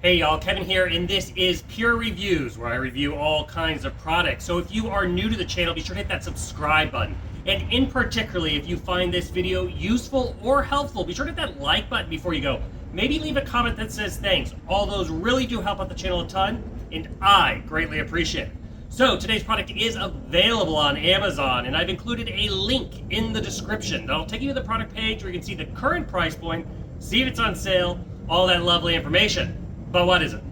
Hey y'all, Kevin here, and this is Pure Reviews, where I review all kinds of products. So if you are new to the channel, be sure to hit that subscribe button. And in particularly, if you find this video useful or helpful, be sure to hit that like button before you go. Maybe leave a comment that says thanks. All those really do help out the channel a ton, and I greatly appreciate it. So today's product is available on Amazon, and I've included a link in the description that'll take you to the product page where you can see the current price point, see if it's on sale, all that lovely information. But what is it?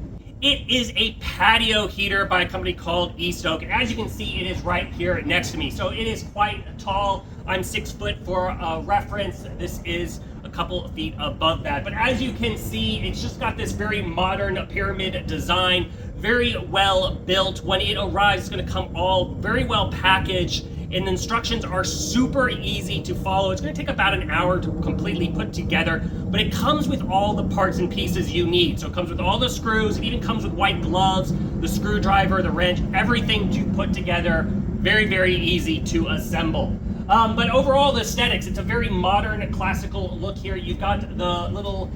It is a patio heater by a company called E-Stoke. As you can see, it is right here next to me. So it is quite tall. I'm 6 foot for a reference. This is a couple of feet above that. But as you can see, it's just got this very modern pyramid design, very well built. When it arrives, it's going to come all very well packaged. And the instructions are super easy to follow. It's going to take about an hour to completely put together, but it comes with all the parts and pieces you need. So it comes with all the screws. It even comes with white gloves, the screwdriver, the wrench, everything to put together. Very, very easy to assemble. But overall, the aesthetics, it's a very modern, classical look here. You've got the little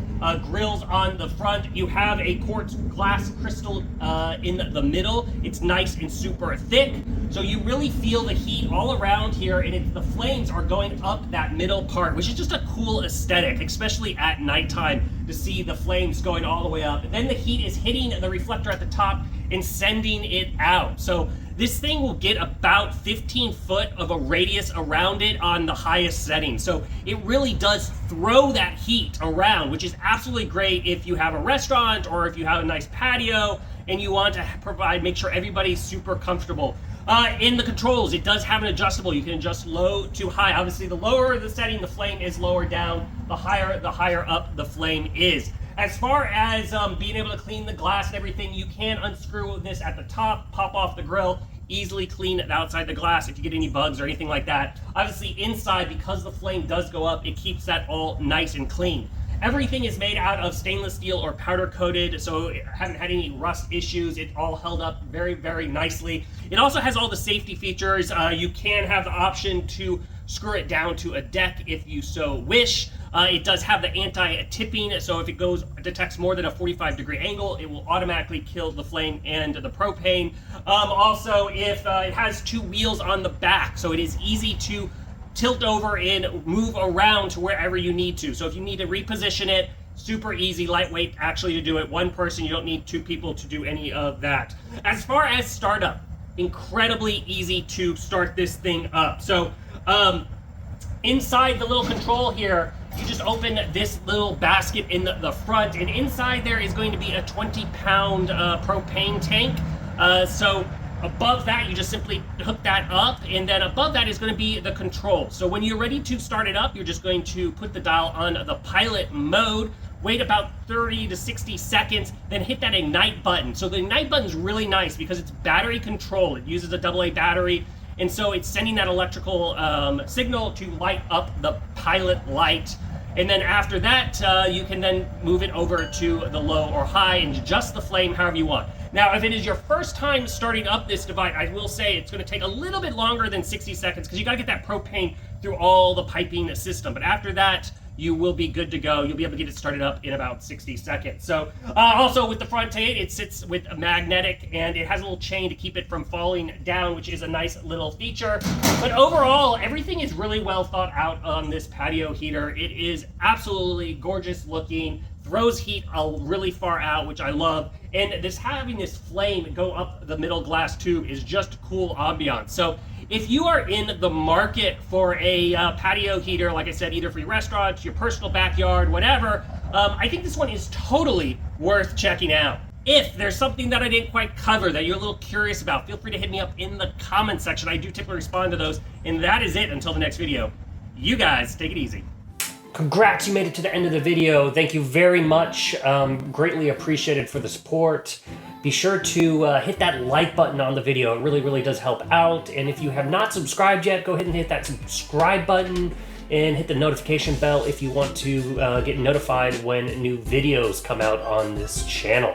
grills on the front. You have a quartz glass crystal in the middle. It's nice and super thick. So you really feel the heat all around here, and the flames are going up that middle part, which is just a cool aesthetic, especially at nighttime, to see the flames going all the way up. And then the heat is hitting the reflector at the top and sending it out. So this thing will get about 15 foot of a radius around it on the highest setting. So it really does throw that heat around, which is absolutely great if you have a restaurant or if you have a nice patio and you want to make sure everybody's super comfortable. In the controls, it does have an adjustable. You can adjust low to high. Obviously, the lower the setting, the flame is lower down. The higher up the flame is. As far as being able to clean the glass and everything, you can unscrew this at the top, pop off the grill, easily clean outside the glass if you get any bugs or anything like that. Obviously, inside, because the flame does go up, it keeps that all nice and clean. Everything is made out of stainless steel or powder coated, so I haven't had any rust issues. It all held up very, very nicely. It also has all the safety features. You can have the option to screw it down to a deck if you so wish. It does have the anti-tipping, so if it detects more than a 45-degree angle, it will automatically kill the flame and the propane. Also, if it has two wheels on the back, so it is easy to tilt over and move around to wherever you need to. So if you need to reposition it, super easy, lightweight actually to do it. One person, you don't need two people to do any of that. As far as startup, incredibly easy to start this thing up. So inside the little control here, you just open this little basket in the front, and inside there is going to be a 20-pound propane tank. So above that, you just simply hook that up, and then above that is going to be the control. So when you're ready to start it up, you're just going to put the dial on the pilot mode, wait about 30 to 60 seconds, then hit that ignite button. So the ignite button is really nice because it's battery control. It uses a AA battery, and so it's sending that electrical signal to light up the pilot light. And then after that, you can then move it over to the low or high and adjust the flame however you want. Now, if it is your first time starting up this device, I will say it's going to take a little bit longer than 60 seconds because you got to get that propane through all the piping system. But after that, you will be good to go. You'll be able to get it started up in about 60 seconds. So also with the front tank, it sits with a magnetic, and it has a little chain to keep it from falling down, which is a nice little feature. But overall, everything is really well thought out on this patio heater. It is absolutely gorgeous looking, throws heat really far out, which I love. And having this flame go up the middle glass tube is just cool ambiance. So if you are in the market for a patio heater, like I said, either for your restaurant, your personal backyard, whatever, I think this one is totally worth checking out. If there's something that I didn't quite cover that you're a little curious about, feel free to hit me up in the comment section. I do typically respond to those. And that is it until the next video. You guys, take it easy. Congrats, you made it to the end of the video. Thank you very much. Greatly appreciated for the support. Be sure to hit that like button on the video. It really, really does help out. And if you have not subscribed yet, go ahead and hit that subscribe button and hit the notification bell if you want to get notified when new videos come out on this channel.